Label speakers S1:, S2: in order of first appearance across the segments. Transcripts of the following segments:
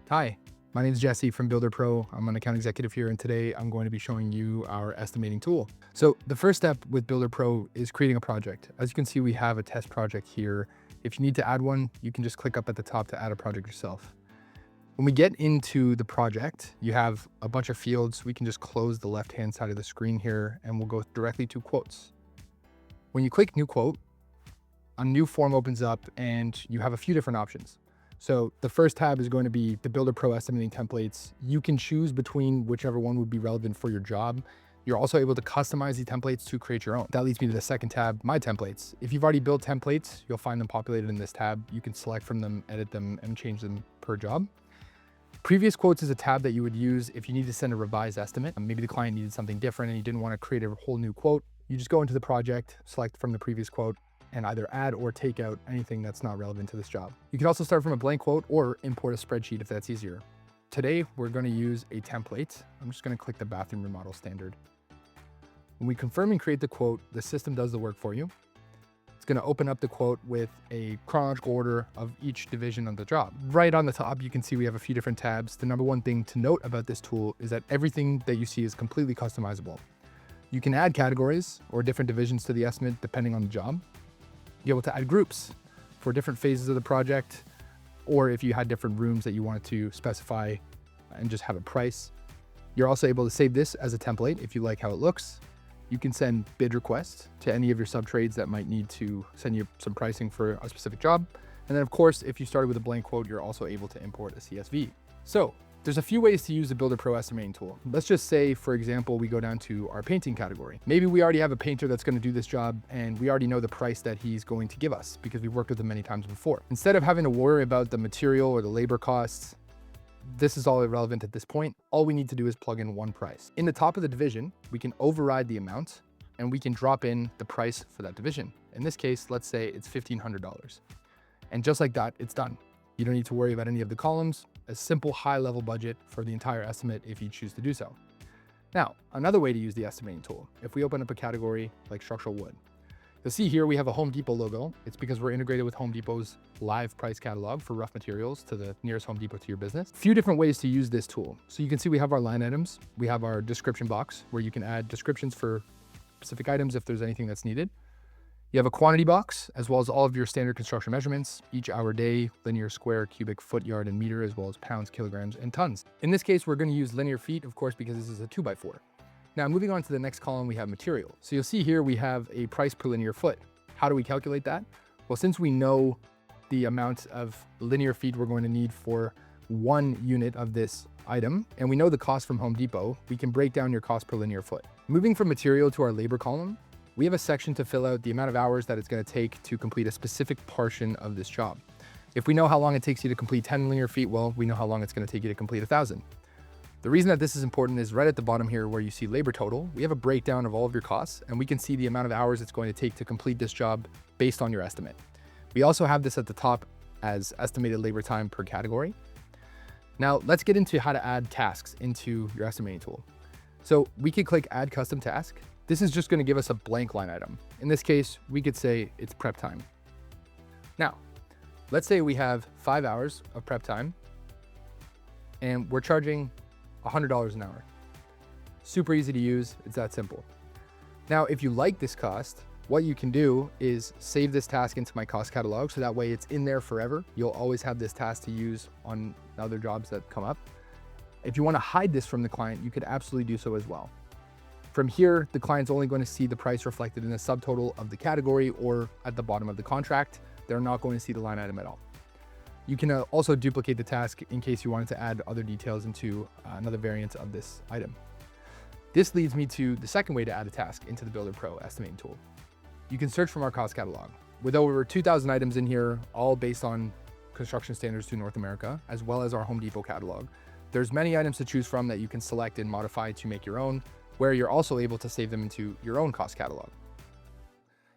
S1: Hi, my name is Jesse from Billdr Pro. I'm an account executive here, and today I'm going to be showing you our estimating tool. So the first step with Billdr Pro is creating a project. As you can see, we have a test project here. If you need to add one, you can just click up at the top to add a project yourself. When we get into the project, you have a bunch of fields. We can just close the left-hand side of the screen here, and we'll go directly to quotes. When you click new quote, a new form opens up and you have a few different options. So the first tab is going to be the Billdr Pro Estimating templates. You can choose between whichever one would be relevant for your job. You're also able to customize the templates to create your own. That leads me to the second tab, My Templates. If you've already built templates, you'll find them populated in this tab. You can select from them, edit them, and change them per job. Previous quotes is a tab that you would use if you need to send a revised estimate. Maybe the client needed something different and you didn't want to create a whole new quote. You just go into the project, select from the previous quote, and either add or take out anything that's not relevant to this job. You can also start from a blank quote or import a spreadsheet if that's easier. Today, we're going to use a template. I'm just going to click the bathroom remodel standard. When we confirm and create the quote, the system does the work for you. It's going to open up the quote with a chronological order of each division of the job. Right on the top, you can see we have a few different tabs. The number one thing to note about this tool is that everything that you see is completely customizable. You can add categories or different divisions to the estimate depending on the job. Be able to add groups for different phases of the project, or if you had different rooms that you wanted to specify and just have a price. You're also able to save this as a template if you like how it looks. You can send bid requests to any of your sub-trades that might need to send you some pricing for a specific job. And then of course, if you started with a blank quote, you're also able to import a CSV. So there's a few ways to use the Billdr Pro Estimating tool. Let's just say, for example, we go down to our painting category. Maybe we already have a painter that's going to do this job and we already know the price that he's going to give us because we've worked with him many times before. Instead of having to worry about the material or the labor costs, this is all irrelevant at this point. All we need to do is plug in one price. In the top of the division, we can override the amount and we can drop in the price for that division. In this case, let's say it's $1,500. And just like that, it's done. You don't need to worry about any of the columns. A simple high-level budget for the entire estimate if you choose to do so. Now, another way to use the estimating tool, if we open up a category like structural wood, you'll see here we have a Home Depot logo. It's because we're integrated with Home Depot's live price catalog for rough materials to the nearest Home Depot to your business. A few different ways to use this tool. So you can see we have our line items. We have our description box where you can add descriptions for specific items if there's anything that's needed. You have a quantity box, as well as all of your standard construction measurements, each hour, day, linear, square, cubic, foot, yard, and meter, as well as pounds, kilograms, and tons. In this case, we're going to use linear feet, of course, because this is a 2x4. Now, moving on to the next column, we have material. So you'll see here we have a price per linear foot. How do we calculate that? Well, since we know the amount of linear feet we're going to need for one unit of this item, and we know the cost from Home Depot, we can break down your cost per linear foot. Moving from material to our labor column, we have a section to fill out the amount of hours that it's going to take to complete a specific portion of this job. If we know how long it takes you to complete 10 linear feet, well, we know how long it's going to take you to complete 1,000. The reason that this is important is right at the bottom here where you see labor total, we have a breakdown of all of your costs, and we can see the amount of hours it's going to take to complete this job based on your estimate. We also have this at the top as estimated labor time per category. Now let's get into how to add tasks into your estimating tool. So we could click Add Custom Task. This is just going to give us a blank line item. In this case, we could say it's prep time. Now, let's say we have 5 hours of prep time and we're charging $100 an hour. Super easy to use. It's that simple. Now, if you like this cost, what you can do is save this task into my cost catalog. So that way it's in there forever. You'll always have this task to use on other jobs that come up. If you want to hide this from the client, you could absolutely do so as well. From here, the client's only going to see the price reflected in the subtotal of the category or at the bottom of the contract. They're not going to see the line item at all. You can also duplicate the task in case you wanted to add other details into another variant of this item. This leads me to the second way to add a task into the Billdr Pro Estimating tool. You can search from our cost catalog. With over 2,000 items in here, all based on construction standards to North America, as well as our Home Depot catalog, there's many items to choose from that you can select and modify to make your own, where you're also able to save them into your own cost catalog.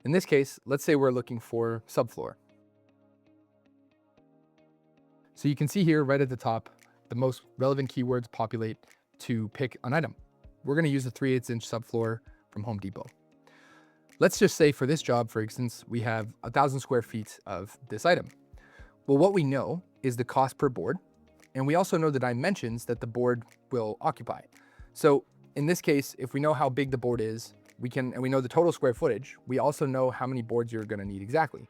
S1: In this case, let's say we're looking for subfloor. So you can see here right at the top, the most relevant keywords populate to pick an item. We're going to use a 3/8 inch subfloor from Home Depot. Let's just say for this job, for instance, we have 1,000 square feet of this item. Well, what we know is the cost per board And we also know the dimensions that the board will occupy. So in this case, if we know how big the board is, and we know the total square footage, we also know how many boards you're going to need exactly.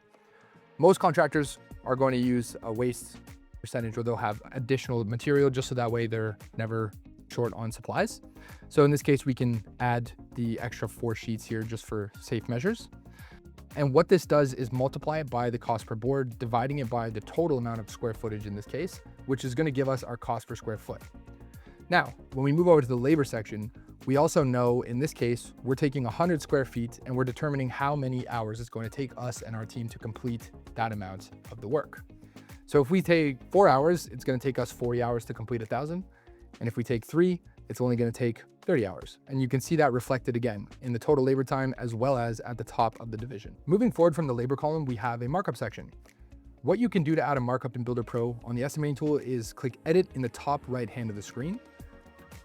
S1: Most contractors are going to use a waste percentage, or they'll have additional material just so that way they're never short on supplies. So in this case, we can add the extra 4 sheets here just for safe measures. And what this does is multiply it by the cost per board, dividing it by the total amount of square footage in this case, which is going to give us our cost per square foot. Now, when we move over to the labor section, we also know in this case, we're taking 100 square feet and we're determining how many hours it's going to take us and our team to complete that amount of the work. So if we take 4 hours, it's going to take us 40 hours to complete 1,000. And if we take 3, it's only going to take 30 hours. And you can see that reflected again in the total labor time as well as at the top of the division. Moving forward from the labor column, we have a markup section. What you can do to add a markup in Billdr Pro on the estimating tool is click edit in the top right hand of the screen,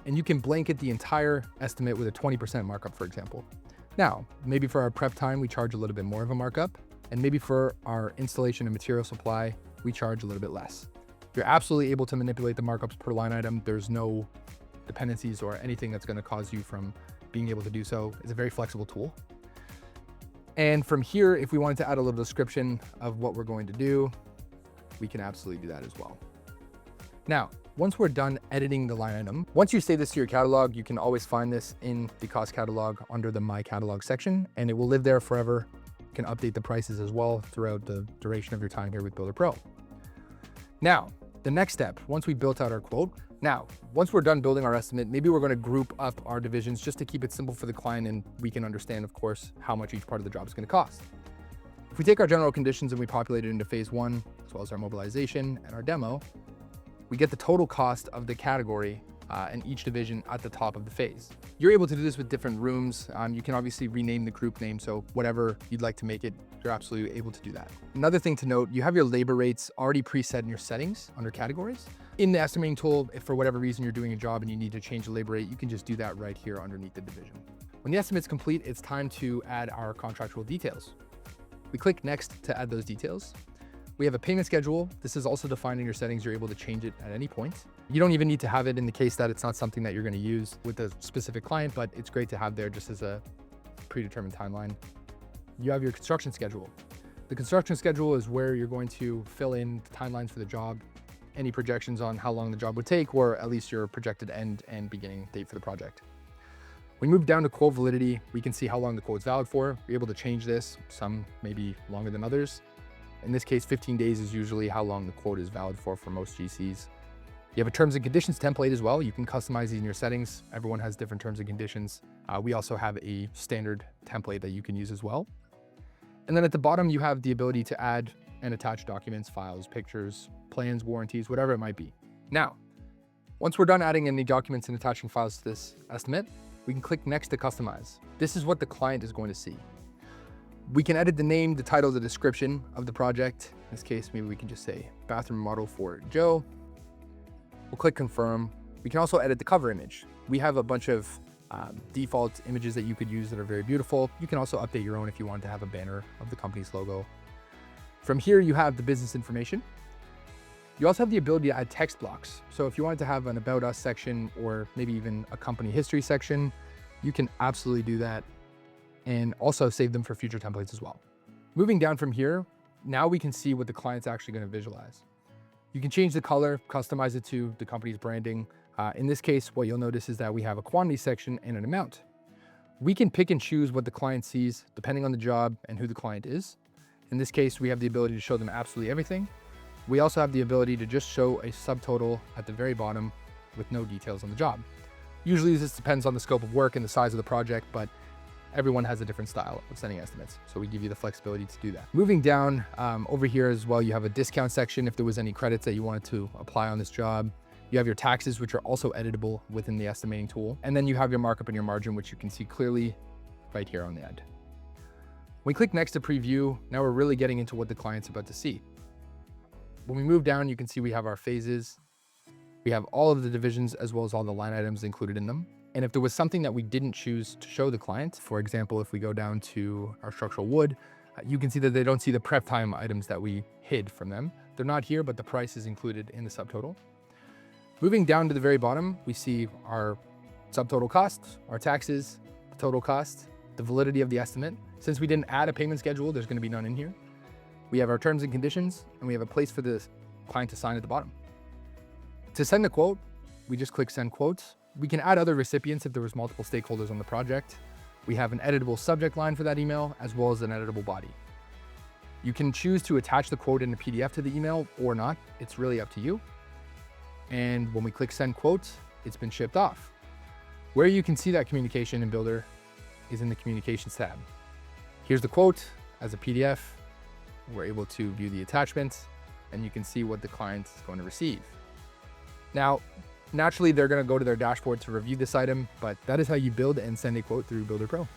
S1: and you can blanket the entire estimate with a 20% markup, for example. Now, maybe for our prep time, we charge a little bit more of a markup, and maybe for our installation and material supply, we charge a little bit less. You're absolutely able to manipulate the markups per line item. There's no dependencies or anything that's going to cause you from being able to do so. It's a very flexible tool. And from here, if we wanted to add a little description of what we're going to do, we can absolutely do that as well. Now, once we're done editing the line item, once you save this to your catalog, you can always find this in the cost catalog under the My Catalog section, and it will live there forever. You can update the prices as well throughout the duration of your time here with Billdr Pro. Now, the next step, once we built out our quote, once we're done building our estimate, maybe we're going to group up our divisions just to keep it simple for the client, and we can understand, of course, how much each part of the job is going to cost. If we take our general conditions and we populate it into phase 1, as well as our mobilization and our demo, we get the total cost of the category and each division at the top of the phase. You're able to do this with different rooms. You can obviously rename the group name, so whatever you'd like to make it, you're absolutely able to do that. Another thing to note, you have your labor rates already preset in your settings under categories. In the estimating tool, if for whatever reason you're doing a job and you need to change the labor rate, you can just do that right here underneath the division. When the estimate's complete, it's time to add our contractual details. We click next to add those details. We have a payment schedule. This is also defined in your settings. You're able to change it at any point. You don't even need to have it in the case that it's not something that you're going to use with a specific client, but it's great to have there just as a predetermined timeline. You have your construction schedule. The construction schedule is where you're going to fill in the timelines for the job, any projections on how long the job would take, or at least your projected end and beginning date for the project. When we move down to quote validity, we can see how long the quote's valid for. You're able to change this. Some may be longer than others. In this case, 15 days is usually how long the quote is valid for most GCs. You have a terms and conditions template as well. You can customize these in your settings. Everyone has different terms and conditions. We also have a standard template that you can use as well. And then at the bottom, you have the ability to add and attach documents, files, pictures, plans, warranties, whatever it might be. Now, once we're done adding any documents and attaching files to this estimate, we can click next to customize. This is what the client is going to see. We can edit the name, the title, the description of the project. In this case, maybe we can just say bathroom model for Joe. We'll click confirm. We can also edit the cover image. We have a bunch of default images that you could use that are very beautiful. You can also update your own if you want to have a banner of the company's logo. From here, you have the business information. You also have the ability to add text blocks. So if you wanted to have an About Us section or maybe even a company history section, you can absolutely do that, and also save them for future templates as well. Moving down from here, now we can see what the client's actually going to visualize. You can change the color, customize it to the company's branding. In this case, what you'll notice is that we have a quantity section and an amount. We can pick and choose what the client sees depending on the job and who the client is. In this case, we have the ability to show them absolutely everything. We also have the ability to just show a subtotal at the very bottom with no details on the job. Usually this depends on the scope of work and the size of the project, but everyone has a different style of sending estimates, so we give you the flexibility to do that. Moving down over here as well, you have a discount section if there was any credits that you wanted to apply on this job. You have your taxes, which are also editable within the estimating tool. And then you have your markup and your margin, which you can see clearly right here on the end. When we click next to preview, now we're really getting into what the client's about to see. When we move down, you can see we have our phases. We have all of the divisions as well as all the line items included in them. And if there was something that we didn't choose to show the client, for example, if we go down to our structural wood, you can see that they don't see the prep time items that we hid from them. They're not here, but the price is included in the subtotal. Moving down to the very bottom, we see our subtotal cost, our taxes, the total cost, the validity of the estimate. Since we didn't add a payment schedule, there's going to be none in here. We have our terms and conditions, and we have a place for the client to sign at the bottom. To send a quote, we just click send quotes. We can add other recipients if there was multiple stakeholders on the project. We have an editable subject line for that email, as well as an editable body. You can choose to attach the quote in a PDF to the email or not. It's really up to you. And when we click send quotes, it's been shipped off. Where you can see that communication in Billdr is in the communications tab. Here's the quote as a PDF. We're able to view the attachments, and you can see what the client is going to receive. Now, naturally, they're going to go to their dashboard to review this item, but that is how you build and send a quote through Billdr Pro.